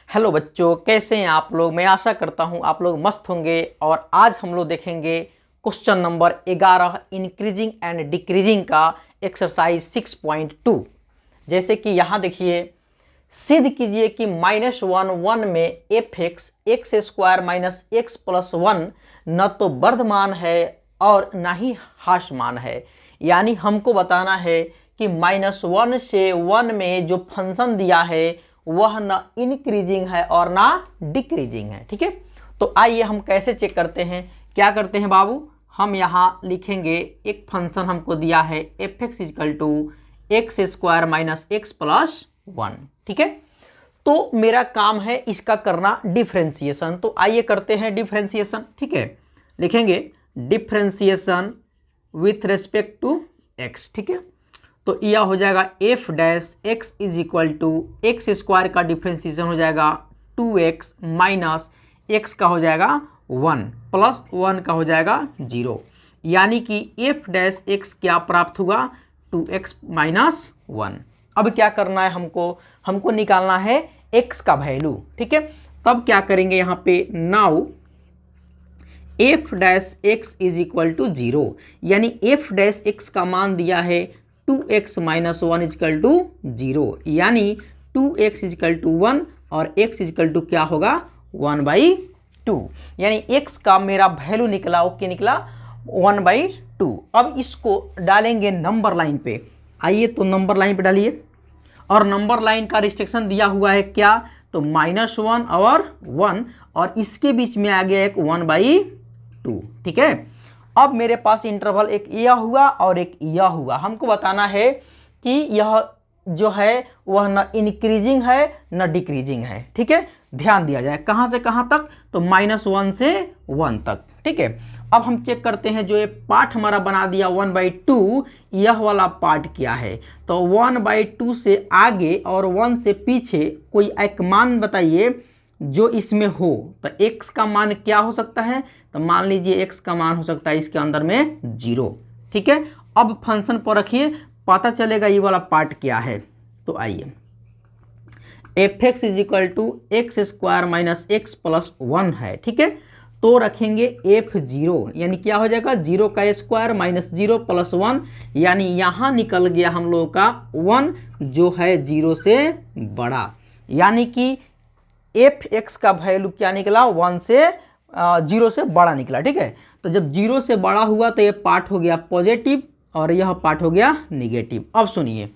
Hello बच्चों, कैसे हैं आप लोग। मैं आशा करता हूं आप लोग मस्त होंगे। और आज हम लोग देखेंगे question number 11 increasing and decreasing का एक्सरसाइज 6.2। जैसे कि यहाँ देखिए, सिद्ध कीजिए कि -1 में F x square minus x plus 1 न तो वर्धमान है और ना ही ह्रासमान है। यानी हमको बताना है कि -1 से 1 में जो फंक्शन दिया है वह ना इंक्रीजिंग है और ना डिक्रीजिंग है। ठीक है, तो आइए हम कैसे चेक करते हैं। क्या करते हैं बाबू, हम यहाँ लिखेंगे एक फंक्शन हमको दिया है f x is equal to x square minus x plus 1। ठीक है, तो मेरा काम है इसका करना डिफ्रेंसिएशन। तो आइए करते हैं डिफ्रेंसिएशन। ठीक है, लिखेंगे differentiation with respect to x. ठीक है, तो यह हो जाएगा f dash x is equal to x square का डिफ्रेंसिएशन हो जाएगा 2x माइनस एक्स का हो जाएगा 1 प्लस 1 का हो जाएगा 0। यानी कि एफ डैश एक्स क्या प्राप्त हुआ, 2x माइनस 1। अब क्या करना है, हमको निकालना है x का वैल्यू। ठीक है, तब क्या करेंगे यहाँ पे, now f dash x is equal to 0। यानी एफ डैश एक्स का मान दिया है 2x माइनस 1 इजकल टू 0। यानी 2x इजकल टू 1 और x इजकल टू क्या होगा 1/2। यानी x का मेरा वैल्यू निकला, ओके निकला 1/2। अब इसको डालेंगे नंबर लाइन पे। आइए तो नंबर लाइन पे डालिए, और नंबर लाइन का रिस्ट्रिक्शन दिया हुआ है क्या, तो -1 और 1, और इसके बीच में आ गया एक 1/2। ठीक है, अब मेरे पास इंटरवल एक यह हुआ और एक यह हुआ। हमको बताना है कि यह जो है वह न इंक्रीजिंग है न डिक्रीजिंग है। ठीक है, ध्यान दिया जाए कहाँ से कहाँ तक, तो -1 से 1 तक। ठीक है, अब हम चेक करते हैं जो ये पार्ट हमारा बना दिया 1/2, यह वाला पार्ट क्या है। तो 1/2 से आगे और 1 से पीछे कोई एक मान बताइए जो इसमें हो। तो x का मान क्या हो सकता है, तो मान लीजिए x का मान हो सकता है इसके अंदर में 0। ठीक है, अब फंक्शन पर रखिए, पता चलेगा ये वाला पार्ट क्या है। तो आइए, f x is equal to x square minus x plus 1 है। ठीक है, तो रखेंगे f0, यानी क्या हो जाएगा 0 का स्क्वायर माइनस 0 प्लस 1। यानी यहाँ निकल गया हम लोगों का 1 जो है 0 से बड़ा। यानी कि एफ एक्स का वैल्यू क्या निकला, 1 से 0 से बड़ा निकला। ठीक है, तो जब 0 से बड़ा हुआ तो ये पार्ट हो गया पॉजिटिव और यह पार्ट हो गया निगेटिव। अब सुनिए,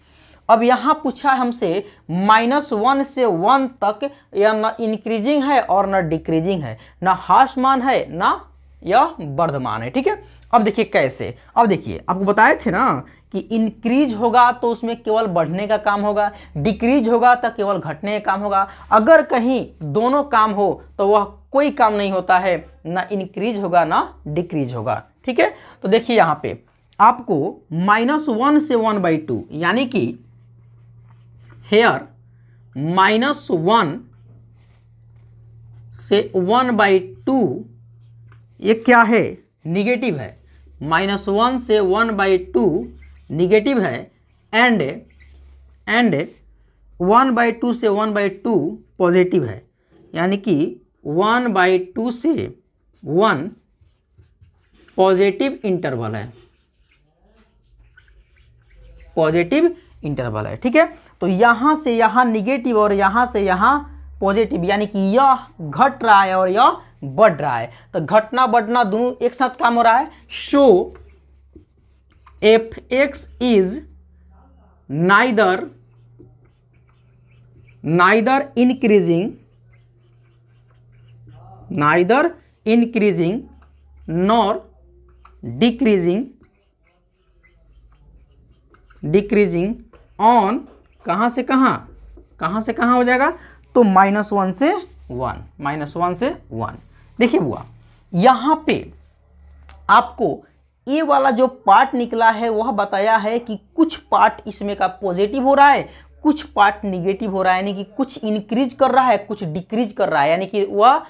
अब यहाँ पूछा हमसे -1 से 1 तक यह न इंक्रीजिंग है और न डिक्रीजिंग है, न ह्रासमान है न यह वर्धमान है। ठीक है, अब देखिए कैसे। अब देखिए, आपको बताए थे ना कि इंक्रीज होगा तो उसमें केवल बढ़ने का काम होगा, डिक्रीज होगा तो केवल घटने का काम होगा। अगर कहीं दोनों काम हो तो वह कोई काम नहीं होता है, ना इंक्रीज होगा ना डिक्रीज होगा। ठीक है, तो देखिए यहाँ पे आपको -1 से 1/2, यानी कि हेयर -1 से 1/2 ये क्या है, निगेटिव है। -1 से 1/2 निगेटिव है, एंड 1/2 से 1/2 पॉजिटिव है। यानी कि 1/2 से 1 पॉजिटिव इंटरवल है, पॉजिटिव इंटरवल है। ठीक है, तो यहाँ से यहाँ निगेटिव और यहाँ से यहाँ पॉजिटिव, यानी कि यह घट रहा है और यह बढ़ रहा है। तो घटना बढ़ना दोनों एक साथ काम हो रहा है। So F x is neither increasing nor decreasing on कहाँ से कहाँ हो जाएगा, तो -1 से 1। देखिए बुआ, यहाँ पे आपको ये वाला जो पार्ट निकला है वह बताया है कि कुछ पार्ट इसमें का पॉजिटिव हो रहा है, कुछ पार्ट निगेटिव हो रहा है। यानी कि कुछ इंक्रीज कर रहा है, कुछ डिक्रीज कर रहा है। यानी कि वह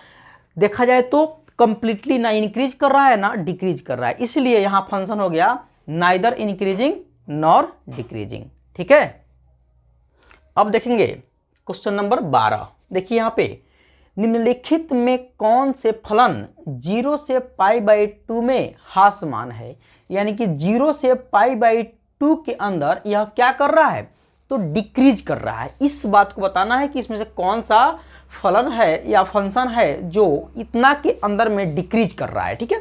देखा जाए तो कंप्लीटली ना इंक्रीज कर रहा है ना डिक्रीज कर रहा है। इसलिए यहाँ फंक्शन हो गया नाइदर इंक्रीजिंग नॉर डिक्रीजिंग। ठीक है, अब देखेंगे क्वेश्चन नंबर 12। देखिए यहाँ पे निम्नलिखित में कौन से फलन 0 से π/2 में हास्यमान है, यानी कि 0 से π/2 के अंदर यह क्या कर रहा है, तो डिक्रीज कर रहा है। इस बात को बताना है कि इसमें से कौन सा फलन है या फंक्शन है जो इतना के अंदर में डिक्रीज कर रहा है। ठीक है,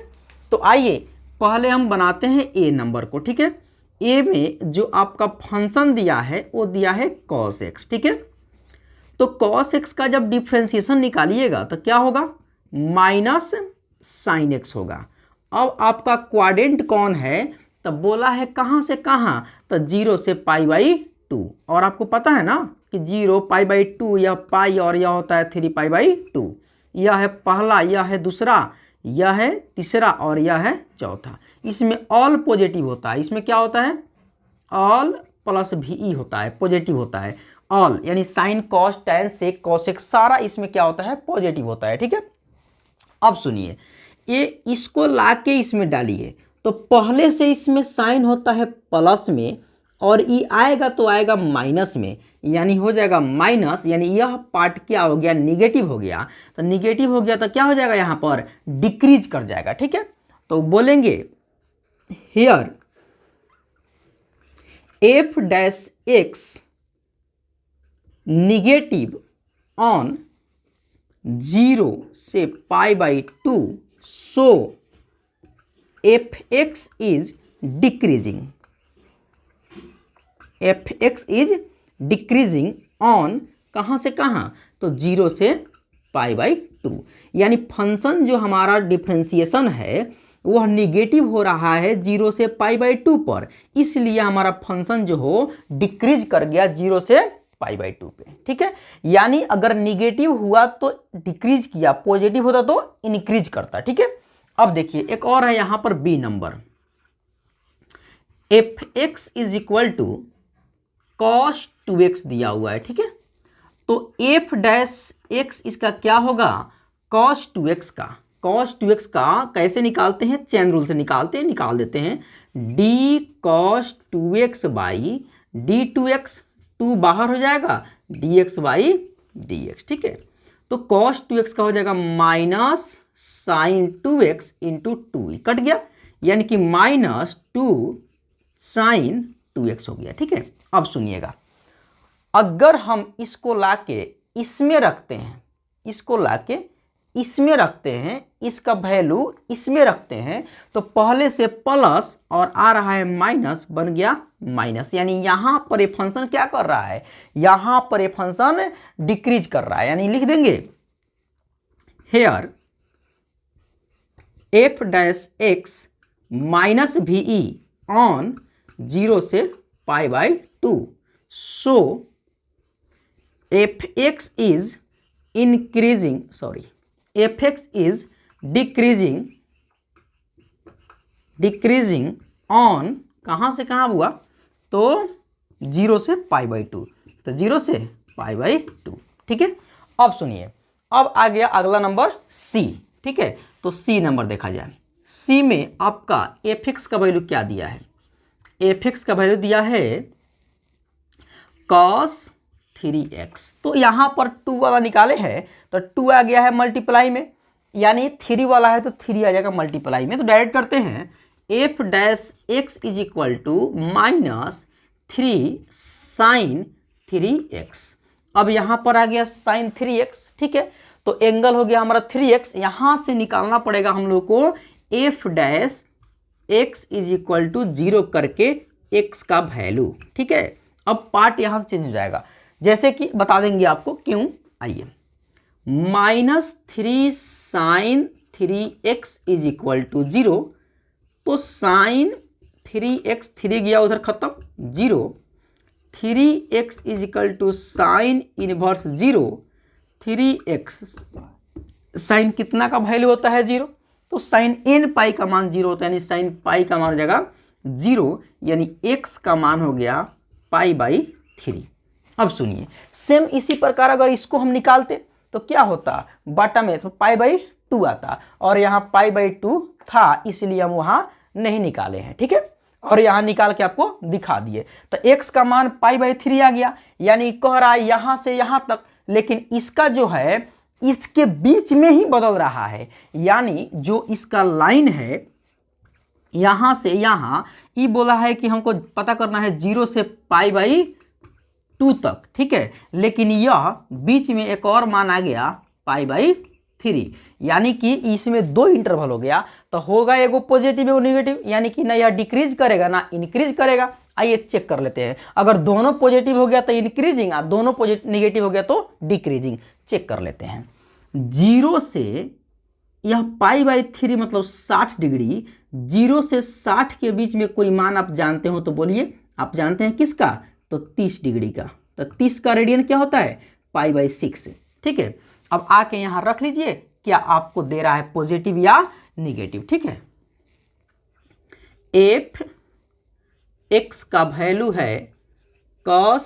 तो आइए पहले हम बनाते हैं ए नंबर को। ठीक है, ए में जो आपका फंक्शन दिया है वो दिया है cos x। ठीक है, तो cos x का जब डिफ्रेंसिएशन निकालिएगा तो क्या होगा, माइनस साइन x होगा। अब आपका क्वाड्रेंट कौन है, तब बोला है कहाँ से कहाँ, तो 0 से π/2। और आपको पता है ना कि 0 π/2 यह पाई और यह होता है 3π/2। यह है पहला, यह है दूसरा, यह है तीसरा और यह है चौथा। इसमें ऑल पॉजिटिव होता है। इसमें क्या होता है, ऑल प्लस भी होता है, पॉजिटिव होता है। ऑल यानी sine cos tan sec cosec सारा इसमें क्या होता है, पॉजिटिव होता है। ठीक है, अब सुनिए, ये इसको ला के इसमें डालिए तो पहले से इसमें साइन होता है प्लस में और ई आएगा तो आएगा माइनस में, यानी हो जाएगा माइनस, यानी यह पार्ट क्या हो गया, निगेटिव हो गया। तो निगेटिव हो गया तो क्या हो जाएगा, यहाँ पर डिक्रीज कर जाएगा। ठीक है, तो बोलेंगे हियर f-x निगेटिव ऑन 0 से π/2 सो f(x) is decreasing. f(x) is decreasing on कहाँ से कहाँ, तो 0 से π/2, यानी फंक्शन जो हमारा डिफ्रेंसिएशन है वह निगेटिव हो रहा है 0 से π/2 पर, इसलिए हमारा फंक्शन जो हो डिक्रीज कर गया 0 से π/2 पे। ठीक है, यानी अगर निगेटिव हुआ तो डिक्रीज किया, पॉजिटिव होता तो इंक्रीज करता। ठीक है, अब देखिए एक और है यहाँ पर B number, f(x) is equal to cos 2x दिया हुआ है। ठीक है, तो f'(x) इसका क्या होगा, cos 2x का। cos 2x का कैसे निकालते हैं, चेन रूल से निकालते हैं, निकाल देते हैं d cos 2x by d2x, 2 बाहर हो जाएगा, dx बाई dx। ठीक है, तो cos 2x का हो जाएगा minus sign 2x into 2 cut गया, यानी कि माइनस 2 साइन 2x हो गया। ठीक है, अब सुनिएगा, अगर हम इसको लाके इसमें रखते हैं, इसको लाके इसमें रखते हैं, इसका वैल्यू इसमें रखते हैं, तो पहले से प्लस और आ रहा है माइनस, बन गया माइनस, यानी यहाँ पर ये फंक्शन क्या कर रहा है, यहाँ पर ये फंक्शन डिक्रीज कर रहा है। यानी लिख देंगे hair f'(x minus VE on 0 से π/2 सो f(x) is increasing, sorry f(x) is decreasing on कहाँ से कहाँ हुआ, तो 0 से π/2, तो 0 से π/2। ठीक है, अब सुनिए, अब आ गया अगला नंबर सी। ठीक है, तो सी नंबर देखा जाए, सी में आपका f(x) का वैल्यू क्या दिया है, f(x) का वैल्यू दिया है cos 3x। तो यहाँ पर 2 वाला निकाले है तो 2 आ गया है मल्टीप्लाई में, यानी 3 वाला है तो 3 आ जाएगा मल्टीप्लाई में। तो डायरेक्ट करते हैं f'(x) is equal to minus 3 sine 3x। अब यहाँ पर आ गया साइन 3x। ठीक है, तो एंगल हो गया हमारा 3x, यहाँ से निकालना पड़ेगा हम लोग को f'(x) इज इक्वल टू 0 करके x का वैल्यू। ठीक है, अब पार्ट यहाँ से चेंज हो जाएगा, जैसे कि बता देंगे आपको क्यों। आइए, minus 3 sine 3x is equal to 0, तो साइन 3x 3 गया उधर खत्म, 0, 3x is equal to sine inverse 0, 3x sine कितना का वैल्यू होता है 0, तो साइन n पाई का मान 0 होता है, यानी साइन पाई का मान हो जाएगा 0, यानी x का मान हो गया π/3। अब सुनिए, सेम इसी प्रकार अगर इसको हम निकालते तो क्या होता, बटा में तो π/2 आता, और यहाँ π/2 था इसलिए हम वहाँ नहीं निकाले हैं। ठीक है, और यहाँ निकाल के आपको दिखा दिए, तो x का मान π/3 आ गया, यानी कह रहा है यहाँ से यहाँ तक लेकिन इसका जो है इसके बीच में ही बदल रहा है, यानी जो इसका लाइन है यहां से यहां, ये बोला है कि हमको पता करना है 0 से π/2 तक, ठीक है। लेकिन यह बीच में एक और मान आ गया π/3, यानी कि इसमें 2 इंटरवल हो गया, तो होगा एगो पॉजिटिव एगो नेगेटिव, यानी कि ना यह डिक्रीज करेगा ना इंक्रीज करेगा। आइए चेक कर लेते हैं, अगर दोनों पॉजिटिव हो गया तो इंक्रीजिंग, और दोनों नेगेटिव हो गया तो डिक्रीजिंग। चेक कर लेते हैं। 0 से यह π/3 मतलब 60 डिग्री, 0 से 60 के बीच में कोई मान आप जानते हो तो बोलिए। आप जानते हैं किसका? तो 30 डिग्री का। तो 30 का रेडियन क्या होता है? π/6, ठीक है। अब आके यहां रख लीजिए, क्या आपको दे रहा है पॉजिटिव या निगेटिव, ठीक है। एफ एक्स का वैल्यू है cos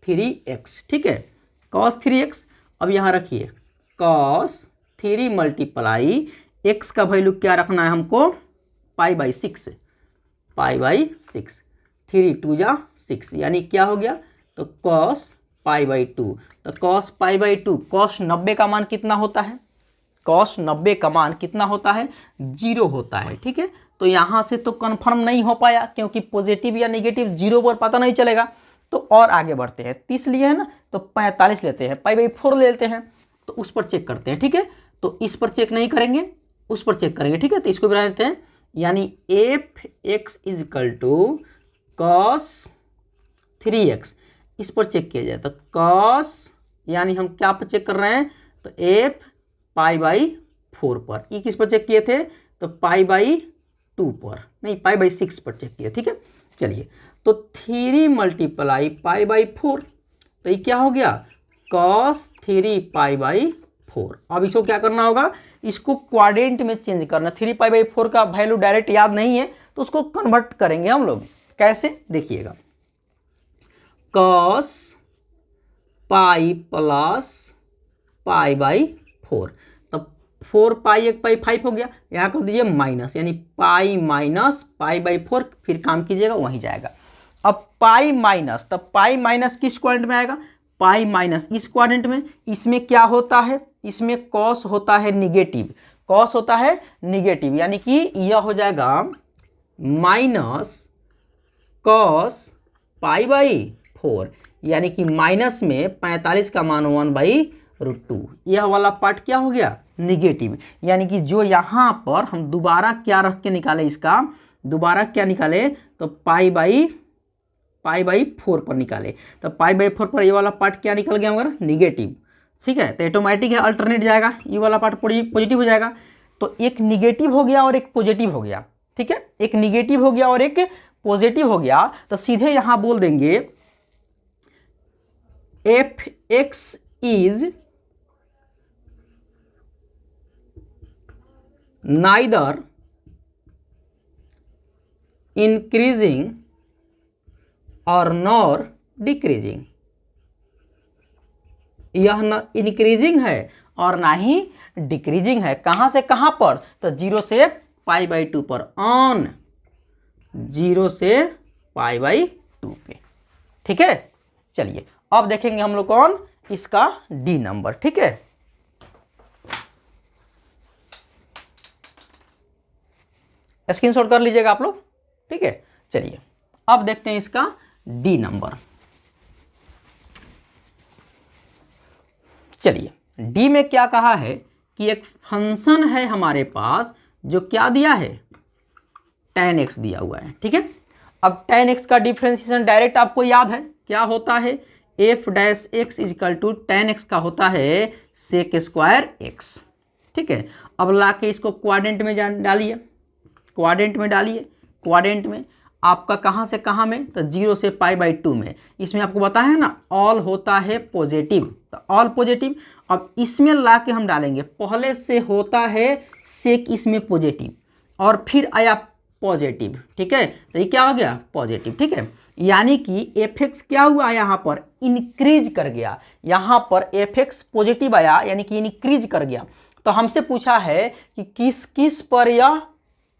3x, ठीक है, cos 3x। अब यहां रखिए cos 3 मल्टीप्लाई x का वैल्यू क्या रखना है हमको? π/6, π/6, 3 2 जा 6, यानी क्या हो गया? तो cos π/2। तो cos π/2, cos 90 का मान कितना होता है? cos 90 का मान कितना होता है? 0 होता है, ठीक है। तो यहाँ से तो कंफर्म नहीं हो पाया, क्योंकि पॉजिटिव या नेगेटिव 0 पर पता नहीं चलेगा। तो और आगे बढ़ते हैं, 30 लिए है ना, तो 45 लेते हैं, π/4 लेते हैं, तो उस पर चेक करते हैं, ठीक है। तो इस पर चेक नहीं करेंगे, उस पर चेक करेंगे, ठीक है। तो इसको बना देते हैं, यानी f x is equal to cos 3x, इस पर चेक किया जाए तो cos, यानी हम क्या पर चेक कर रहे हैं? तो एफ π/4 पर। ये किस पर चेक किए थे? तो π/2 पर, नहीं π/6 पर चेक किया, ठीक है। चलिए, तो 3 मल्टीप्लाई π/4, तो ये क्या हो गया? cos 3 π/4। अब इसको क्या करना होगा? इसको क्वाड्रेंट में चेंज करना। 3 π/4 का वैल्यू डायरेक्ट याद नहीं है, तो उसको कन्वर्ट करेंगे हम लोग। कैसे? देखिएगा, cos π प्लस π/4, तब 4π 1 π 5 हो गया, यहाँ कर दीजिए माइनस, यानी पाई माइनस π/4, फिर काम कीजिएगा वहीं जाएगा। अब पाई माइनस, तब पाई माइनस किस क्वाड्रेंट में आएगा? पाई माइनस इस क्वाड्रेंट में। इसमें क्या होता है? इसमें कॉस होता है निगेटिव, कॉस होता है निगेटिव, यानी कि यह हो जाएगा माइनस कॉस π/4, यानी कि माइनस में 45 का मान 1/√2। यह वाला पार्ट क्या हो गया? निगेटिव, यानी कि जो यहाँ पर हम दोबारा क्या रख के निकाले, इसका दोबारा क्या निकाले? तो π/4 पर निकाले। तो π/4 पर ये वाला पार्ट क्या निकल गया हमारा? निगेटिव, ठीक है। तो ऑटोमेटिक है, अल्टरनेट जाएगा, ये वाला पार्ट पॉजिटिव हो जाएगा। तो एक निगेटिव हो गया और एक पॉजिटिव हो गया, ठीक है। एक निगेटिव हो गया और एक पॉजिटिव हो गया, तो सीधे यहां बोल देंगे F x is neither increasing और नॉर डिक्रीजिंग। यह न इंक्रीजिंग है और ना ही डिक्रीजिंग है। कहां से कहां पर? तो 0 से π/2 पर, ऑन 0 से π/2 पे, ठीक है। चलिए, अब देखेंगे हम लोग कौन? इसका डी नंबर, ठीक है। स्क्रीनशॉट कर लीजिएगा आप लोग, ठीक है। चलिए, अब देखते हैं इसका डी नंबर। चलिए, डी में क्या कहा है कि एक फंक्शन है हमारे पास जो क्या दिया है? tan x दिया हुआ है, ठीक है। अब tan x का डिफरेंशिएशन डायरेक्ट आपको याद है, क्या होता है? f dash x equal to tan x का होता है sec स्क्वायर x, ठीक है। अब लाके इसको क्वाड्रेंट में डालिए, क्वाड्रेंट में डालिए, क्वाड्रेंट में आपका कहाँ से कहाँ में? तो 0 से π/2 में। इसमें आपको बताया है ना, ऑल होता है पॉजिटिव, तो ऑल पॉजिटिव। अब इसमें ला के हम डालेंगे, पहले से होता है सेक इसमें पॉजिटिव और फिर आया पॉजिटिव, ठीक है। तो ये क्या हो गया? पॉजिटिव, ठीक है। यानी कि एफ एक्स क्या हुआ? यहाँ पर इंक्रीज कर गया, यहाँ पर एफ एक्स पॉजिटिव आया, यानी कि इंक्रीज कर गया। तो हमसे पूछा है कि किस किस पर यह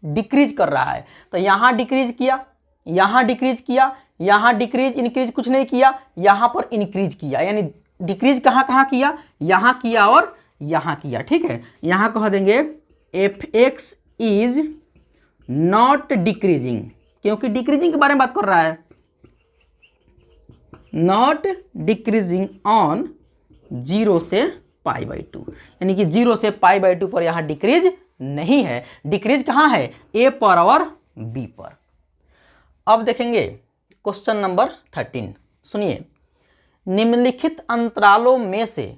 डिक्रीज कर रहा है। तो यहाँ डिक्रीज किया, यहाँ डिक्रीज किया, यहाँ डिक्रीज इंक्रीज कुछ नहीं किया, यहाँ पर इंक्रीज किया, यानी डिक्रीज कहाँ कहाँ किया, यहाँ किया और यहाँ किया, ठीक है। यहाँ कह देंगे fx इज नॉट डिक्रीजिंग, क्योंकि डिक्रीजिंग के बारे में बात कर रहा है, नॉट डिक्रीजिंग ऑन 0 से π/2, यानी कि 0 से π/2 पर यहाँ डिक्रीज नहीं है। डिक्रीज कहाँ है, ए पर और बी पर। अब देखेंगे क्वेश्चन नंबर 13, सुनिए। निम्नलिखित अंतरालों में से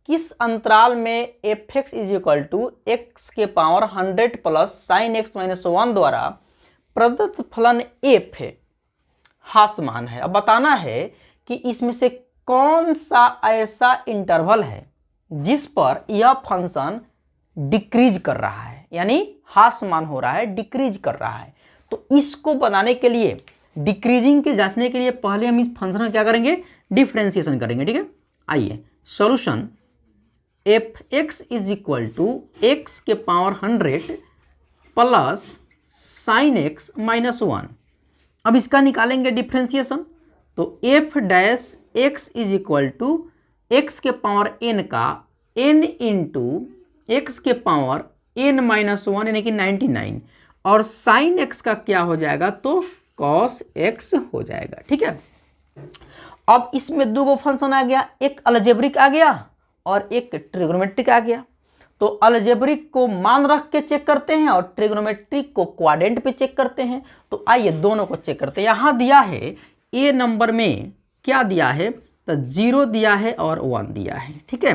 किस अंतराल में fx is equal to x के power 100 plus sine x minus 1 द्वारा प्रदत्त फलन f हास्यमान है। अब बताना है कि इसमें से कौन सा ऐसा इंटरवल है जिस पर यह फंक्शन डिक्रीज कर रहा है, यानी हास्यमान हो रहा है, डिक्रीज कर रहा है। तो इसको बनाने के लिए, डिक्रीजिंग के जांचने के लिए पहले हम इस फंक्शन का क्या करेंगे, डिफरेंशिएशन करेंगे, ठीक है। आइए, solution fx is equal to x के power 100 plus sine x minus 1। अब इसका निकालेंगे डिफरेंशिएशन, तो f dash x is equal to x के पावर n का n इंटू एक्स के पावर n माइनस 1 यानी कि 99, और साइन एक्स का क्या हो जाएगा, तो कॉस एक्स हो जाएगा, ठीक है। अब इसमें दो फंक्शन आ गया, एक अलजेब्रिक आ गया और एक ट्रिग्नोमेट्रिक आ गया। तो अलजेब्रिक को मान रख के चेक करते हैं और ट्रिग्नोमेट्रिक को क्वाड्रेंट पे चेक करते हैं। तो आइए दोनों को चेक करते हैं। यहाँ दिया है ए नंबर में क्या दिया है, तो 0 दिया है और 1 दिया है, ठीक है।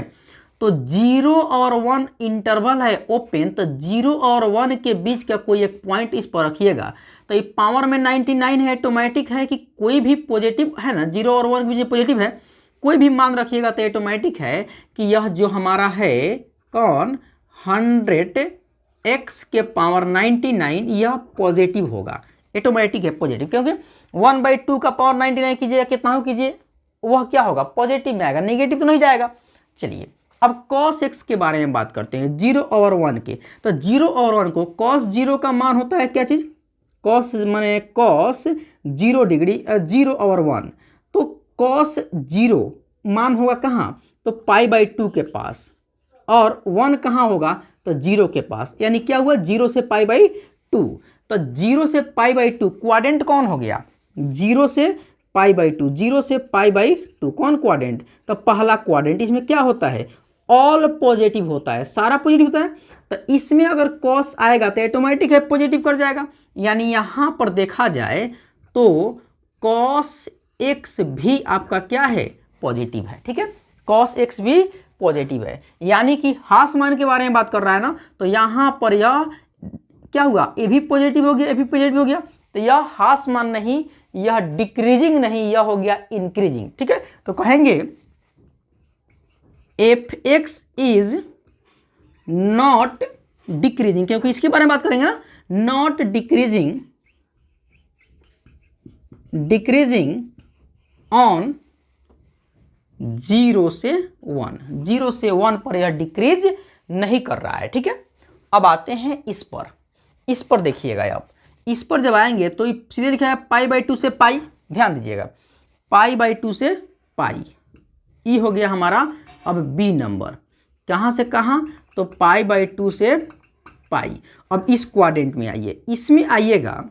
तो 0 और 1 इंटरवल है ओपन, तो 0 और 1 के बीच का कोई एक पॉइंट इस पर रखिएगा। तो ये पावर में 99 है, ऑटोमेटिक है कि कोई भी पॉजिटिव है ना, 0 और 1 के बीच पॉजिटिव है, कोई भी मान रखिएगा तो ऑटोमेटिक है कि यह जो हमारा है कौन 100 x के पावर 99 यह पॉजिटिव होगा, ऑटोमेटिक है पॉजिटिव, क्योंकि 1/2 का पावर 99 कीजिएगा, कितना हो कीजिए, वह क्या होगा, पॉजिटिव में आएगा, नेगेटिव तो नहीं जाएगा। चलिए अब cos x के बारे में बात करते हैं, 0 और 1 के। तो 0 और 1 को cos 0 का मान होता है क्या चीज़, cos माने cos 0 डिग्री, 0 और 1, तो cos 0 मान होगा कहाँ, तो π/2 के पास, और 1 कहाँ होगा, तो 0 के पास, यानी क्या हुआ 0 से π/2। तो 0 से π/2 क्वाड्रेंट कौन हो गया, 0 से π/2, 0 से π/2 कौन क्वाड्रेंट, तो पहला क्वाड्रेंट। इसमें क्या होता है, ऑल पॉजिटिव होता है, सारा पॉजिटिव होता है। तो इसमें अगर कॉस आएगा तो ऑटोमेटिक है पॉजिटिव कर जाएगा, यानी यहाँ पर देखा जाए तो कॉस एक्स भी आपका क्या है, पॉजिटिव है, ठीक है। कॉस एक्स भी पॉजिटिव है, यानी कि हास्यमान के बारे में बात कर रहा है ना, तो यहाँ पर यह क्या हुआ, ये भी पॉजिटिव हो गया, ये भी पॉजिटिव हो गया। तो यह हास्यमान नहीं, यह डिक्रीजिंग नहीं, यह हो गया इंक्रीजिंग, ठीक है। तो कहेंगे fx इज नॉट डिक्रीजिंग, क्योंकि इसके बारे में बात करेंगे ना, नॉट डिक्रीजिंग, डिक्रीजिंग ऑन 0 से 1, 0 से 1 पर यह डिक्रीज नहीं कर रहा है, ठीक है। अब आते हैं इस पर, इस पर देखिएगा आप, इस पर जब आएंगे तो सीधे लिखा है π/2 से पाई, ध्यान दीजिएगा, π/2 से पाई, ई हो गया हमारा अब बी नंबर, कहाँ से कहाँ, तो π/2 से पाई। अब इस क्वाड्रेंट में आइए, इसमें आइएगा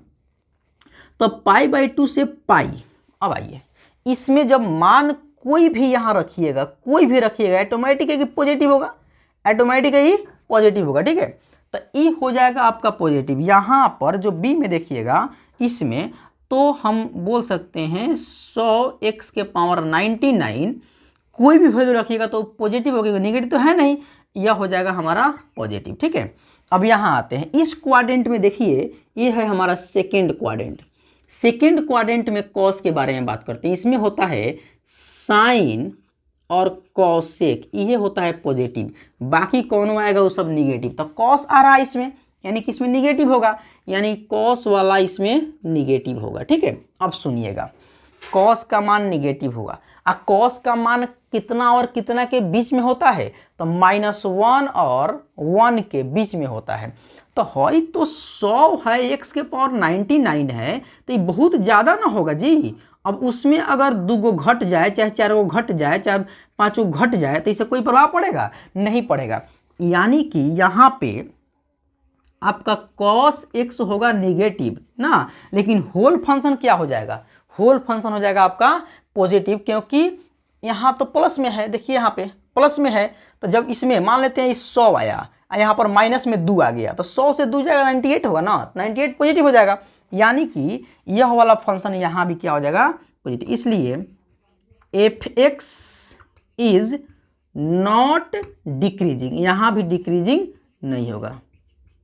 तो π/2 से पाई। अब आइए इसमें जब मान कोई भी यहाँ रखिएगा, कोई भी रखिएगा, ऑटोमेटिक है कि पॉजिटिव होगा, ऑटोमेटिक ही पॉजिटिव होगा, ठीक है। तो ई हो जाएगा आपका पॉजिटिव। यहाँ पर जो बी में देखिएगा, इसमें तो हम बोल सकते हैं 100x के पावर 99, कोई भी वैल्यू रखिएगा तो पॉजिटिव होगा, नेगेटिव तो है नहीं, यह हो जाएगा हमारा पॉजिटिव, ठीक है। अब यहाँ आते हैं इस क्वाड्रेंट में, देखिए ये है हमारा सेकेंड क्वाड्रेंट। सेकेंड क्वाड्रेंट में कॉस के बारे में बात करते हैं, इसमें होता है साइन और कॉसेक, ये होता है पॉजिटिव, बाकी कौन आएगा वो सब निगेटिव। तो कॉस आ रहा है इसमें, यानी कि इसमें निगेटिव होगा, यानी कॉस वाला इसमें निगेटिव होगा, ठीक है। अब सुनिएगा, कॉस का मान निगेटिव होगा, और कॉस का मान कितना और कितना के बीच में होता है, तो -1 और 1 के बीच में होता है। तो है तो 100 है, x के पावर 99 है, तो ये बहुत ज़्यादा ना होगा जी। अब उसमें अगर 2 गो घट जाए, चाहे 4 गो घट जाए, चाहे पाँचों घट जाए तो इससे कोई प्रभाव पड़ेगा? नहीं पड़ेगा। यानी कि यहाँ पे आपका cos x होगा नेगेटिव ना, लेकिन होल फंक्शन क्या हो जाएगा? होल फंक्शन हो जाएगा आपका पॉजिटिव, क्योंकि यहाँ तो प्लस में है। देखिए यहाँ पे प्लस में है, तो जब इसमें मान लेते हैं 100 आया, यहाँ पर माइनस में 2 आ गया, तो 100 से 2 जाएगा 98 होगा ना, 98 पॉजिटिव हो जाएगा। यानी कि यह वाला फंक्शन यहाँ भी क्या हो जाएगा? पॉजिटिव। इसलिए f(x) इज नॉट डिक्रीजिंग, यहाँ भी डिक्रीजिंग नहीं होगा,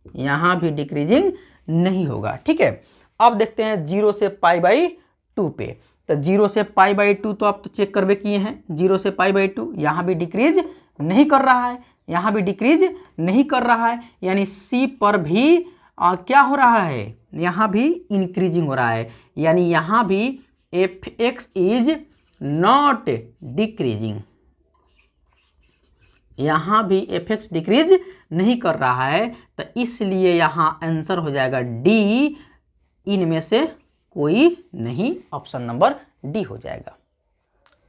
यहाँ भी डिक्रीजिंग नहीं होगा। ठीक है, अब देखते हैं 0 से π/2 पे। तो 0 से π/2 तो आप तो चेक करवे किए हैं, 0 से π/2 यहाँ भी डिक्रीज नहीं कर रहा है, यहाँ भी डिक्रीज नहीं कर रहा है, यानी C पर भी क्या हो रहा है? यहाँ भी इंक्रीजिंग हो रहा है, यानी यहाँ भी f(x) इज नॉट डिक्रीजिंग, यहाँ भी f(x) डिक्रीज नहीं कर रहा है। तो इसलिए यहाँ आंसर हो जाएगा डी, इनमें से कोई नहीं, ऑप्शन नंबर डी हो जाएगा।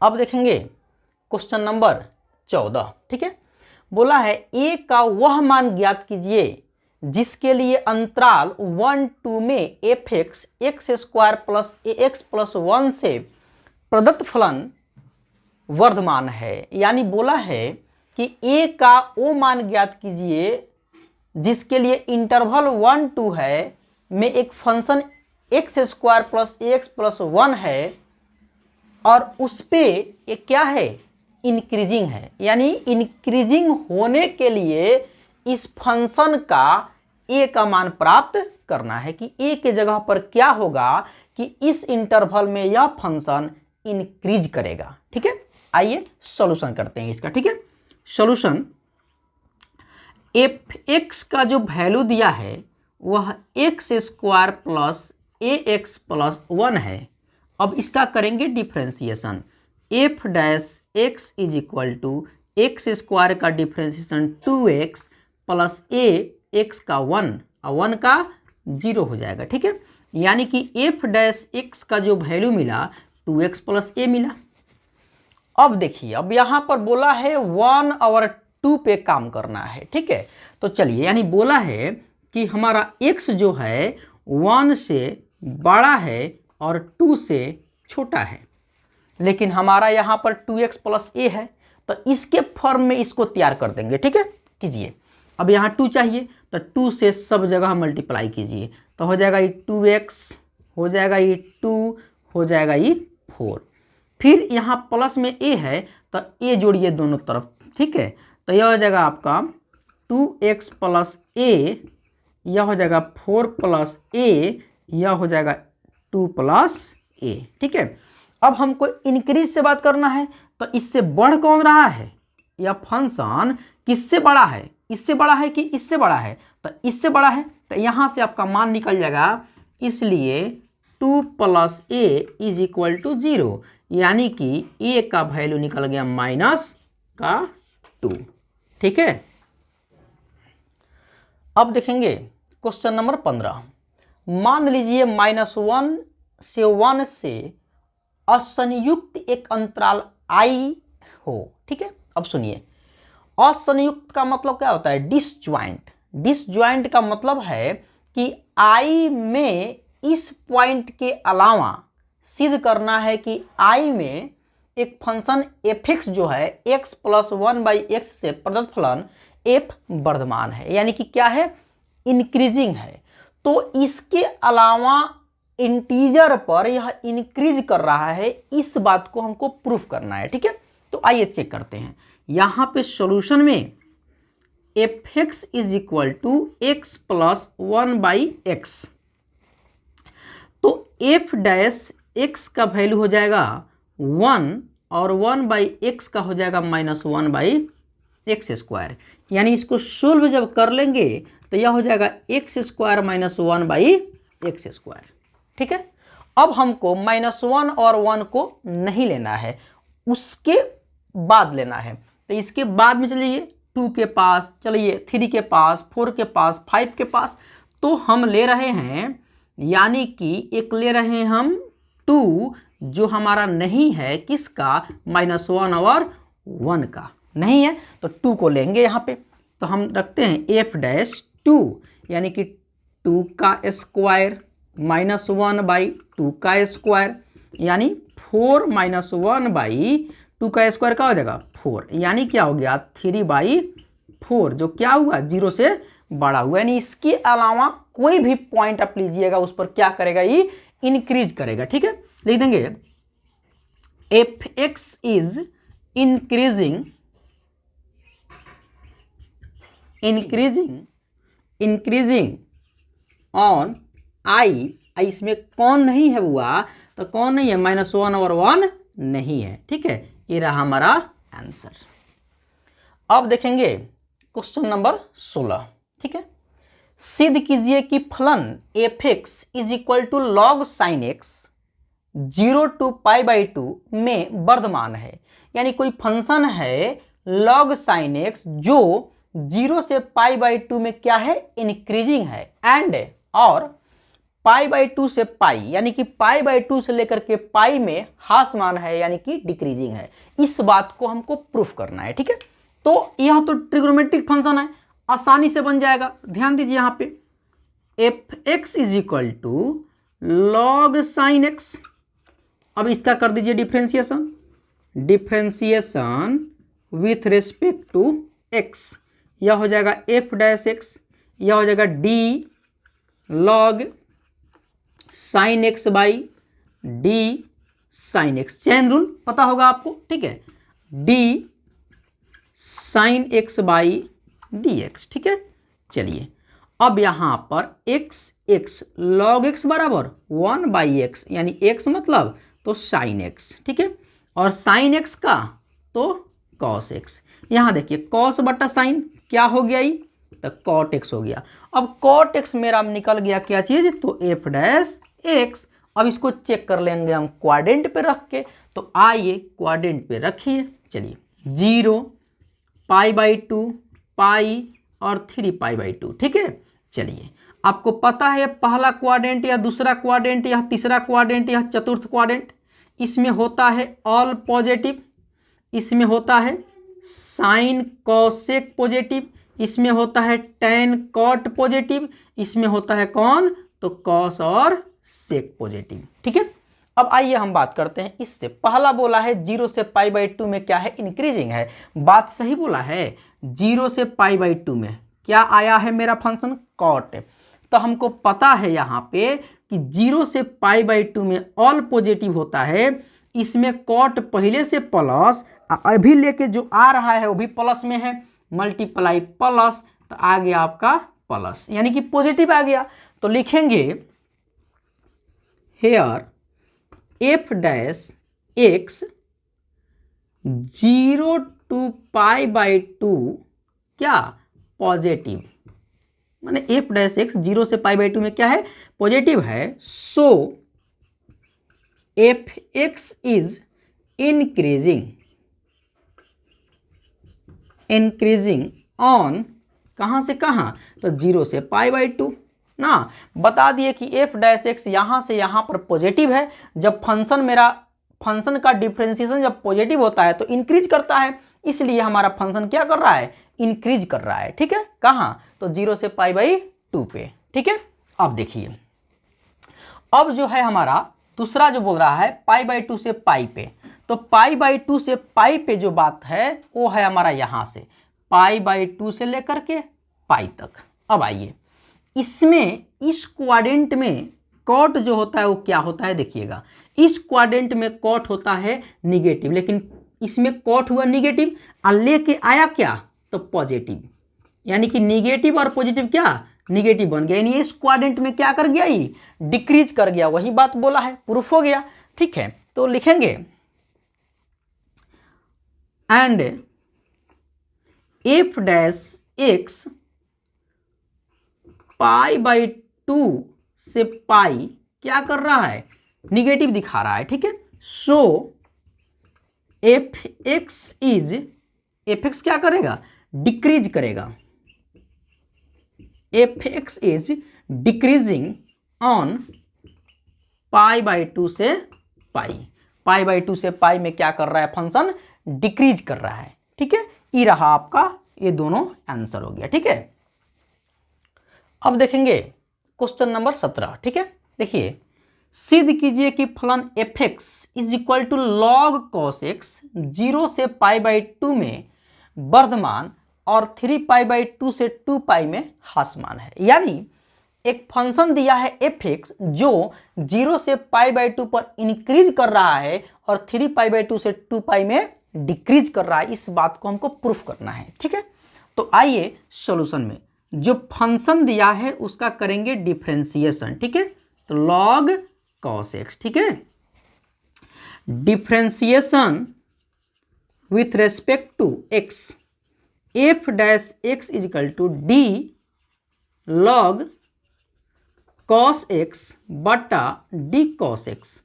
अब देखेंगे क्वेश्चन नंबर 14। ठीक है, बोला है a का वह मान ज्ञात कीजिए जिसके लिए अंतराल 1-2 में f(x) x² plus ax plus 1 से प्रदत्त फलन वर्धमान है। यानी बोला है कि a का वो मान ज्ञात कीजिए जिसके लिए इंटरवल 1-2 है में एक function x² plus ax plus 1 है और उस पे एक क्या है? इंक्रीजिंग है। यानी इंक्रीजिंग होने के लिए इस फंक्शन का a का मान प्राप्त करना है कि a के जगह पर क्या होगा कि इस इंटरवल में यह फंक्शन इंक्रीज करेगा। ठीक है, आइए सॉल्यूशन करते हैं इसका। ठीक है, सॉल्यूशन f(x) का जो वैल्यू दिया है वह x² प्लस ax प्लस 1 है। अब इसका करेंगे differentiation. f(x) is equal to x² का डिफ्रेंसिएशन 2x प्लस ax का 1 और 1 का 0 हो जाएगा। ठीक है, यानी कि f(x) का जो वैल्यू मिला 2x प्लस a मिला। अब देखिए, अब यहाँ पर बोला है 1 और 2 पे काम करना है। ठीक है, तो चलिए, यानी बोला है कि हमारा x जो है 1 से बड़ा है और 2 से छोटा है, लेकिन हमारा यहाँ पर 2x प्लस a है, तो इसके फॉर्म में इसको तैयार कर देंगे। ठीक है, कीजिए। अब यहाँ 2 चाहिए तो 2 से सब जगह मल्टीप्लाई कीजिए, तो हो जाएगा ये 2x, हो जाएगा ये 2, हो जाएगा ये 4। फिर यहाँ प्लस में a है तो a जोड़िए दोनों तरफ। ठीक है, तो यह हो जाएगा आपका 2x प्लस a, यह हो जाएगा 4 प्लस a, यह हो जाएगा 2 प्लस a। ठीक है, अब हमको इंक्रीज से बात करना है, तो इससे बढ़ कौन रहा है? यह फंक्शन किससे बड़ा है? इससे बड़ा है कि इससे बड़ा है? तो इससे बड़ा है, तो यहाँ से आपका मान निकल जाएगा। इसलिए 2 plus a is equal to 0, यानी कि a का वैल्यू निकल गया -2। ठीक है, अब देखेंगे क्वेश्चन नंबर 15। मान लीजिए -1 से 1 से असंयुक्त एक अंतराल i हो। ठीक है, अब सुनिए, असंयुक्त का मतलब क्या होता है? डिसजॉइंट। डिसजॉइंट का मतलब है कि i में इस पॉइंट के अलावा सिद्ध करना है कि i में एक फंक्शन f(x) जो है x प्लस 1/x से प्रदत्त फलन f वर्धमान है, यानी कि क्या है? इंक्रीजिंग है। तो इसके अलावा इंटीजर पर यह इंक्रीज कर रहा है, इस बात को हमको प्रूफ करना है। ठीक है, तो आइए चेक करते हैं। यहाँ पे सॉल्यूशन में f(x) is equal to x plus 1/x, तो f(x) का वैल्यू हो जाएगा 1 और 1/x का हो जाएगा -1/x², यानी इसको सोल्व जब कर लेंगे तो यह हो जाएगा x² - 1/x²। ठीक है, अब हमको -1 और 1 को नहीं लेना है, उसके बाद लेना है। तो इसके बाद में चलिए 2 के पास, चलिए 3 के पास, 4 के पास, 5 के पास, तो हम ले रहे हैं, यानी कि एक ले रहे हैं हम 2 जो हमारा नहीं है, किसका? -1 और 1 का नहीं है तो 2 को लेंगे यहाँ पे। तो हम रखते हैं एफ डैश 2 यानी कि 2 का स्क्वायर माइनस 1 बाई 2 का स्क्वायर यानी 4 माइनस 1 बाई 2 का स्क्वायर क्या हो जाएगा 4 यानी क्या हो गया 3/4 जो क्या हुआ 0 से बड़ा हुआ। यानी इसके अलावा कोई भी पॉइंट आप लीजिएगा उस पर क्या करेगा ये इंक्रीज करेगा। ठीक है, लिख देंगे F x is increasing on I. इसमें कौन नहीं है बुआ, तो कौन नहीं है -1 और 1 नहीं है। ठीक है, ये रहा हमारा आंसर। अब देखेंगे क्वेश्चन नंबर 16। ठीक है, सिद्ध कीजिए कि फलन f x is equal to log sine x 0 to π/2 में वर्धमान है। यानी कोई फंक्शन है लॉग साइन एक्स जो 0 से π/2 में क्या है इंक्रीजिंग है एंड और π/2 से पाई यानी कि π/2 से लेकर के पाई में हासमान है यानी कि डिक्रीजिंग है। इस बात को हमको प्रूफ करना है। ठीक है, तो यह तो ट्रिग्नोमेट्रिक फंक्शन है, आसानी से बन जाएगा। ध्यान दीजिए यहाँ पे f x is equal to log sine x. अब इसका कर दीजिए differentiation with respect to x. यह हो जाएगा एफ डैश एक्स, यह हो जाएगा d log sine x by d sine x. Chain rule पता होगा आपको। ठीक है, d sine x by d x. ठीक है, चलिए अब यहां पर एक्स लॉग एक्स बराबर 1/x यानी x मतलब तो साइन एक्स। ठीक है, और साइन एक्स का तो कॉस एक्स। यहां देखिए कॉस बटा साइन क्या हो गया ये तो कॉट एक्स हो गया। अब कॉट एक्स मेरा निकल गया क्या चीज तो एफ डैश एक्स। अब इसको चेक कर लेंगे हम क्वाड्रेंट पे रख के। तो आइए क्वाड्रेंट पे रखिए। चलिए 0 π/2 पाई और 3π/2। ठीक है, चलिए आपको पता है पहला क्वाड्रेंट या दूसरा क्वाड्रेंट या तीसरा क्वाड्रेंट या चतुर्थ क्वाड्रेंट इसमें होता है ऑल पॉजिटिव, इसमें होता है साइन कॉसेक पॉजिटिव, इसमें होता है टेन कॉट पॉजिटिव, इसमें होता है कौन तो कॉस और सेक पॉजिटिव। ठीक है, अब आइए हम बात करते हैं इससे। पहला बोला है 0 से π/2 में क्या है इंक्रीजिंग है। बात सही बोला है। 0 से π/2 में क्या आया है मेरा फंक्शन कॉट। तो हमको पता है यहाँ पे कि 0 से π/2 में ऑल पॉजिटिव होता है। इसमें कॉट पहले से प्लस अभी लेके जो आ रहा है वो भी प्लस में है, मल्टीप्लाई प्लस तो आ गया आपका प्लस यानी कि पॉजिटिव आ गया। तो लिखेंगे here f dash x 0 to π/2 क्या पॉजिटिव, माने एफ डैश एक्स 0 से π/2 में क्या है पॉजिटिव है। So F x is increasing on कहाँ से कहाँ तो 0 से π/2 ना। बता दिए कि एफ डैश एक्स यहाँ से यहाँ पर पॉजिटिव है। जब फंक्शन का डिफरेंशिएशन जब पॉजिटिव होता है तो इंक्रीज करता है, इसलिए हमारा फंक्शन क्या कर रहा है इंक्रीज कर रहा है। ठीक है, कहाँ तो 0 से π/2 पे। ठीक है, अब देखिए अब जो है हमारा दूसरा जो बोल रहा है π/2 से पाई पे। तो π/2 से पाई पे जो बात है वो है हमारा यहाँ से π/2 से लेकर के पाई तक। अब आइए इसमें इस क्वाड्रेंट में कॉट जो होता है वो क्या होता है देखिएगा। इस क्वाड्रेंट में कॉट होता है निगेटिव, लेकिन इसमें कॉट हुआ निगेटिव और लेके आया क्या तो पॉजिटिव, यानी कि निगेटिव और पॉजिटिव क्या निगेटिव बन गया। यानी इस क्वाड्रेंट में क्या कर गया ये डिक्रीज कर गया। वही बात बोला है, प्रूफ हो गया। ठीक है, तो लिखेंगे एंड एफ डैश एक्स π/2 से पाई क्या कर रहा है निगेटिव दिखा रहा है। ठीक है, सो एफ एक्स क्या करेगा डिक्रीज करेगा। F x is decreasing on π/2 से पाई। π/2 से पाई में क्या कर रहा है फंक्शन डिक्रीज कर रहा है। ठीक है, ई रहा आपका, ये दोनों आंसर हो गया। ठीक है, अब देखेंगे क्वेश्चन नंबर 17। ठीक है, देखिए सिद्ध कीजिए कि फलन f x is equal to log cos x 0 से π/2 में वर्धमान और 3π/2 से 2π में ह्रासमान है। यानी एक फंक्शन दिया है एफ एक्स जो 0 से π/2 पर इंक्रीज कर रहा है और 3π/2 से 2π में डिक्रीज कर रहा है। इस बात को हमको प्रूफ करना है। ठीक है, तो आइए सॉल्यूशन में जो फंक्शन दिया है उसका करेंगे डिफरेंशिएशन। ठीक है, तो लॉग कॉस एक्स। ठीक है, differentiation with respect to x, f dash x is equal to d log cos x बटा d cos x.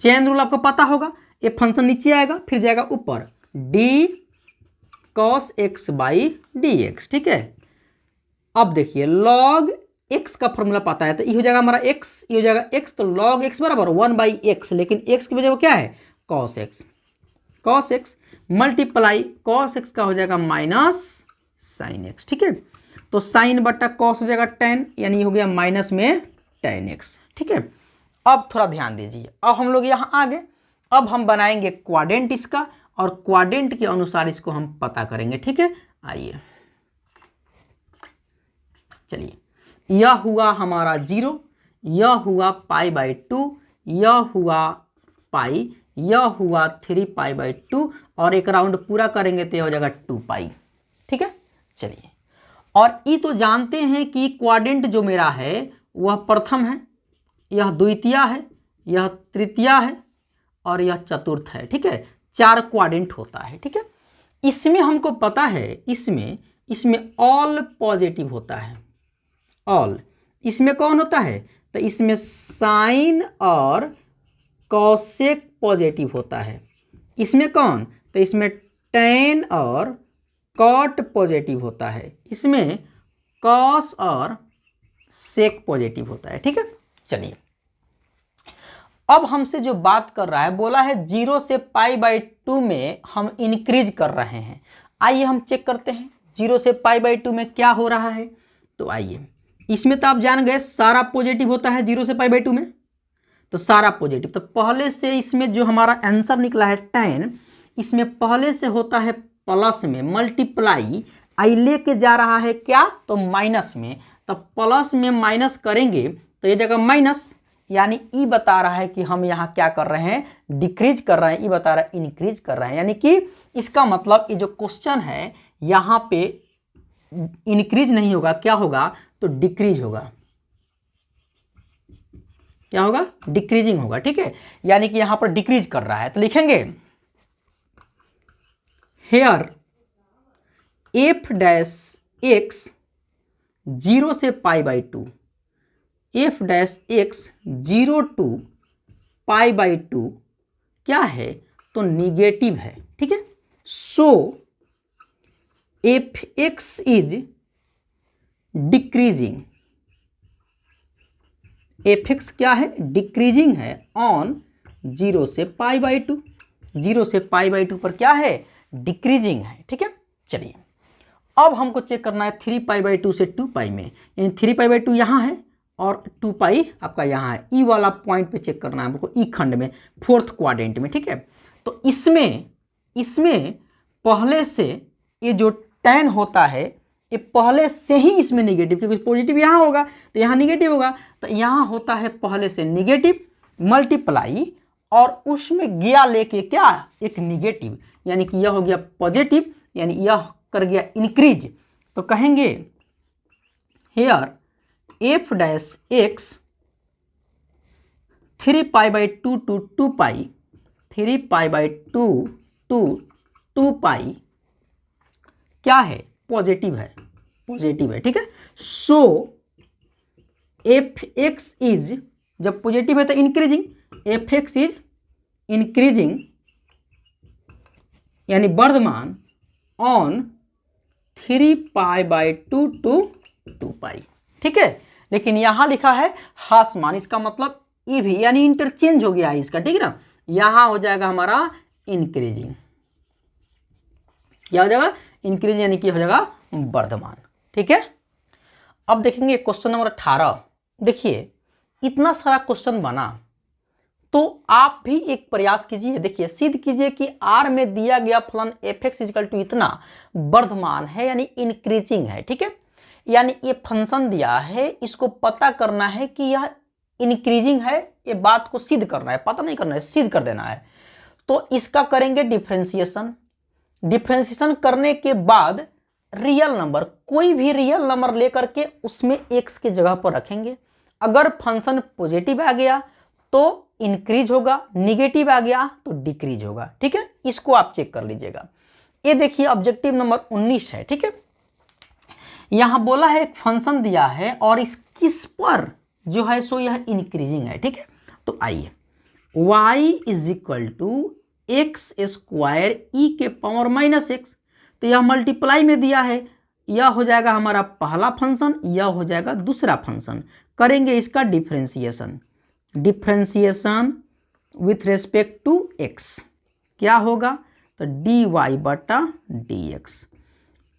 Chain rule आपको पता होगा, ये फंक्शन नीचे आएगा फिर जाएगा ऊपर, D cos x by d x. ठीक है, अब देखिए लॉग एक्स का फॉर्मूला पता है तो ये हो जाएगा हमारा एक्स, ये हो जाएगा एक्स, तो लॉग एक्स बराबर 1/x, लेकिन एक्स की वजह वो क्या है cos x. Cos x multiply cos x का हो जाएगा माइनस साइन एक्स। ठीक है, तो साइन बट्टा कॉस हो जाएगा tan, यानी हो गया माइनस में tan x। ठीक है, अब थोड़ा ध्यान दीजिए, अब हम लोग यहाँ आ गए, अब हम बनाएंगे क्वाड्रेंट इसका और क्वाड्रेंट के अनुसार इसको हम पता करेंगे। ठीक है, आइए चलिए, यह हुआ हमारा 0, यह हुआ π/2, यह हुआ पाई, यह हुआ 3π/2 और एक राउंड पूरा करेंगे तो यह हो जाएगा 2π। ठीक है, चलिए, और ये तो जानते हैं कि क्वाड्रेंट जो मेरा है वह प्रथम है, यह द्वितीय है, यह तृतीय है और यह चतुर्थ है। ठीक है, 4 क्वाड्रेंट होता है। ठीक है, इसमें हमको पता है इसमें ऑल पॉजिटिव होता है। ऑल इसमें कौन होता है, तो इसमें साइन और कॉसेक पॉजिटिव होता है। इसमें कौन, तो इसमें tan और कॉट पॉजिटिव होता है। इसमें कॉस और सेक पॉजिटिव होता है। ठीक है, चलिए, अब हमसे जो बात कर रहा है, बोला है 0 से π/2 में हम इंक्रीज कर रहे हैं। आइए हम चेक करते हैं 0 से π/2 में क्या हो रहा है। तो आइए, इसमें तो आप जान गए सारा पॉजिटिव होता है 0 से π/2 में, तो सारा पॉजिटिव, तो पहले से इसमें जो हमारा आंसर निकला है tan, इसमें पहले से होता है प्लस में मल्टीप्लाई, आई लेके जा रहा है क्या, तो माइनस में, तो प्लस में माइनस करेंगे तो ये जगह माइनस, यानी ई बता रहा है कि हम यहाँ क्या कर रहे हैं, डिक्रीज कर रहे हैं, ई बता रहा है इंक्रीज कर रहे हैं। यानी कि इसका मतलब ये जो क्वेश्चन है यहाँ पे इंक्रीज नहीं होगा, क्या होगा, तो डिक्रीज होगा। क्या होगा, डिक्रीजिंग होगा। ठीक है, यानी कि यहाँ पर डिक्रीज कर रहा है, तो लिखेंगे हेयर एफ डैश एक्स 0 से π/2, एफ डैश एक्स 0 to π/2 क्या है, तो निगेटिव है। ठीक है, so F x is decreasing, f x क्या है, डिक्रीजिंग है ऑन 0 से π/2, 0 से π/2 पर क्या है, डिक्रीजिंग है। ठीक है, चलिए, अब हमको चेक करना है 3π/2 से 2π में, यानी 3π/2 यहाँ है और 2π आपका यहाँ है। ई वाला पॉइंट पे चेक करना है हमको, ई खंड में, फोर्थ क्वाड्रेंट में। ठीक है, तो इसमें पहले से ये जो tan होता है ये पहले से ही इसमें निगेटिव, क्योंकि पॉजिटिव यहाँ होगा तो यहाँ निगेटिव होगा, तो यहाँ होता है पहले से निगेटिव मल्टीप्लाई और उसमें गया लेके क्या, एक निगेटिव, यानी कि यह हो गया पॉजिटिव, यानी यह कर गया इंक्रीज। तो कहेंगे here f dash x 3π/2 to 2π, 3π/2 to 2π क्या है, पॉजिटिव है, पॉजिटिव है। ठीक है, सो एफ एक्स इज, जब पॉजिटिव है तो increasing, F x is increasing यानी वर्धमान ऑन 3π/2 to 2π। ठीक है, लेकिन यहां लिखा है ह्रासमान, इसका मतलब ई भी, यानी इंटरचेंज हो गया है इसका। ठीक है ना, यहां हो जाएगा हमारा इंक्रीजिंग। क्या हो जाएगा, इंक्रीज यानी कि हो जाएगा वर्धमान। ठीक है, अब देखेंगे क्वेश्चन नंबर 18। देखिए इतना सारा क्वेश्चन बना तो आप भी एक प्रयास कीजिए, देखिए सिद्ध कीजिए कि आर में दिया गया फलन एफ एक्स इजिकल टू इतना वर्धमान है यानी इंक्रीजिंग है। ठीक है, यानी ये फंक्शन दिया है, इसको पता करना है कि यह इंक्रीजिंग है, ये बात को सिद्ध करना है, पता नहीं करना है, सिद्ध कर देना है। तो इसका करेंगे डिफरेंशिएशन। डिफरेंशिएशन करने के बाद रियल नंबर, कोई भी रियल नंबर लेकर के उसमें एक्स के जगह पर रखेंगे। अगर फंक्शन पॉजिटिव आ गया तो इंक्रीज होगा, निगेटिव आ गया तो डिक्रीज होगा। ठीक है, इसको आप चेक कर लीजिएगा। ये देखिए ऑब्जेक्टिव नंबर 19 है। ठीक है, यहां बोला है एक फंक्शन दिया है और किस पर जो है सो यह इंक्रीजिंग है। ठीक है, तो आइए y is equal to x square e के पावर माइनस एक्स, तो यह मल्टीप्लाई में दिया है, यह हो जाएगा हमारा पहला फंक्शन, यह हो जाएगा दूसरा फंक्शन। करेंगे इसका differentiation. Differentiation with respect to x क्या होगा, तो डी वाई बटा d x.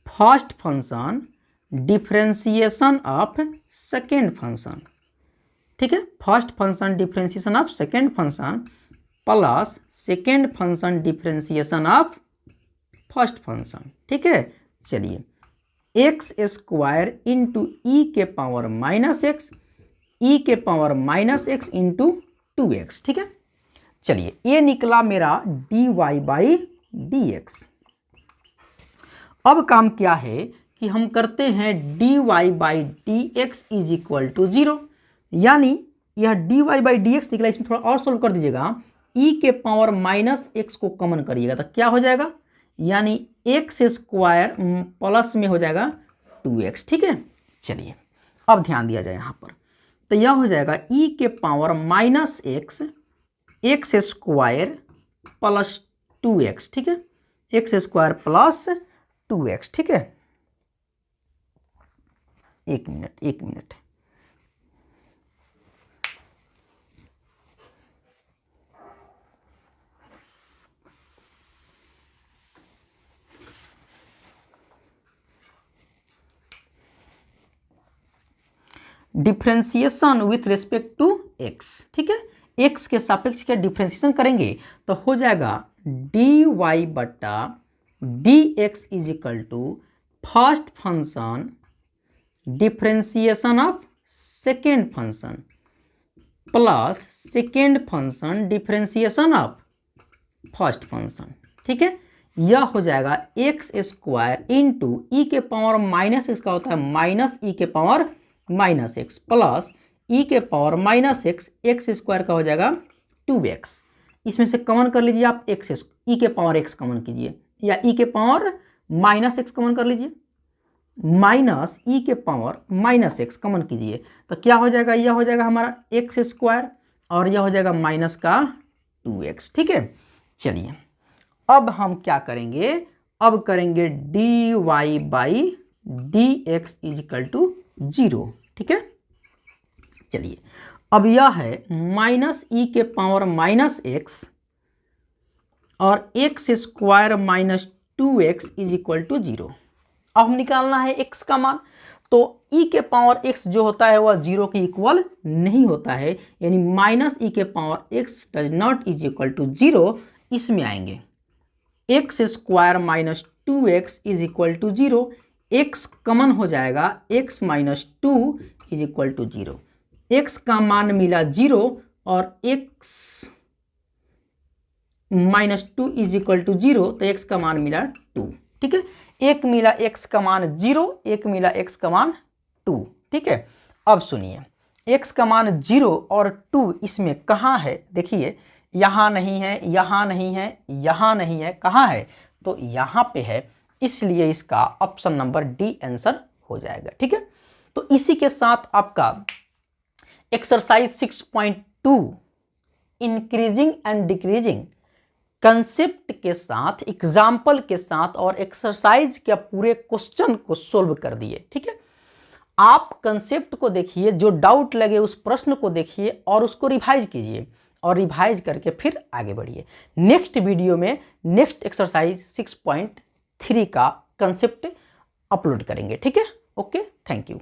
First function differentiation of second function. ठीक है, first function differentiation of second function plus second function differentiation of first function. ठीक है, चलिए एक्स स्क्वायर इंटू ई के पावर माइनस एक्स, ई के power minus x into 2x। ठीक है, चलिए ये निकला मेरा d y by d x. अब काम क्या है कि हम करते हैं d y by d x is equal to 0, यानी यह d y by d x निकला, इसमें थोड़ा और सोल्व कर दीजिएगा। ई के पावर माइनस एक्स को कॉमन करिएगा तो क्या हो जाएगा, यानी एक्स स्क्वायर प्लस में हो जाएगा 2x। ठीक है, चलिए अब ध्यान दिया जाए यहाँ पर, तो यह हो जाएगा ई के power minus x, x square plus 2x। ठीक है, एक्स स्क्वायर प्लस 2x। ठीक है, एक minute. Differentiation with respect to x. ठीक है, एक्स के सापेक्ष का डिफरेंशिएशन करेंगे तो हो जाएगा डी वाई बटा d x is equal to first function differentiation of second function plus second function differentiation of first function. ठीक है, यह हो जाएगा एक्स स्क्वायर इंटू ई के पावर माइनस एक्स का होता है माइनस ई के पावर माइनस एक्स प्लस ई के power minus x, x square का हो जाएगा 2x। इसमें से कॉमन कर लीजिए आप, एक्स ई के पावर एक्स कॉमन कीजिए या ई के पावर माइनस एक्स कॉमन कर लीजिए, माइनस ई के पावर माइनस एक्स कॉमन कीजिए तो क्या हो जाएगा, यह हो जाएगा हमारा एक्स स्क्वायर और यह हो जाएगा माइनस का 2x। ठीक है, चलिए अब हम क्या करेंगे, अब करेंगे d y by d x is equal to 0। ठीक है, चलिए अब यह है माइनस ई के पावर माइनस एक्स और x square minus 2x is equal to 0। अब हम निकालना है x का मान, तो e के पावर x जो होता है वह 0 के इक्वल नहीं होता है, यानी माइनस ई के power x does not is equal to 0। इसमें आएंगे x square minus 2x is equal to 0, x common हो जाएगा, x minus 2 is equal to 0। x का मान मिला 0 और x minus 2 is equal to 0, तो x का मान मिला 2। ठीक है, एक मिला x का मान 0, एक मिला x का मान 2। ठीक है, अब सुनिए x का मान 0 और 2 इसमें कहाँ है, देखिए यहाँ नहीं है, यहाँ नहीं है, यहाँ नहीं है, कहाँ है, तो यहाँ पे है, इसलिए इसका ऑप्शन नंबर डी आंसर हो जाएगा। ठीक है, तो इसी के साथ आपका exercise 6.2 increasing and decreasing concept के साथ, एग्जाम्पल के साथ और एक्सरसाइज के पूरे क्वेश्चन को सोल्व कर दिए। ठीक है, आप कंसेप्ट को देखिए, जो डाउट लगे उस प्रश्न को देखिए और उसको रिवाइज कीजिए और रिवाइज करके फिर आगे बढ़िए। नेक्स्ट वीडियो में नेक्स्ट एक्सरसाइज 3 का कंसेप्ट अपलोड करेंगे। ठीक है, ओके, थैंक यू।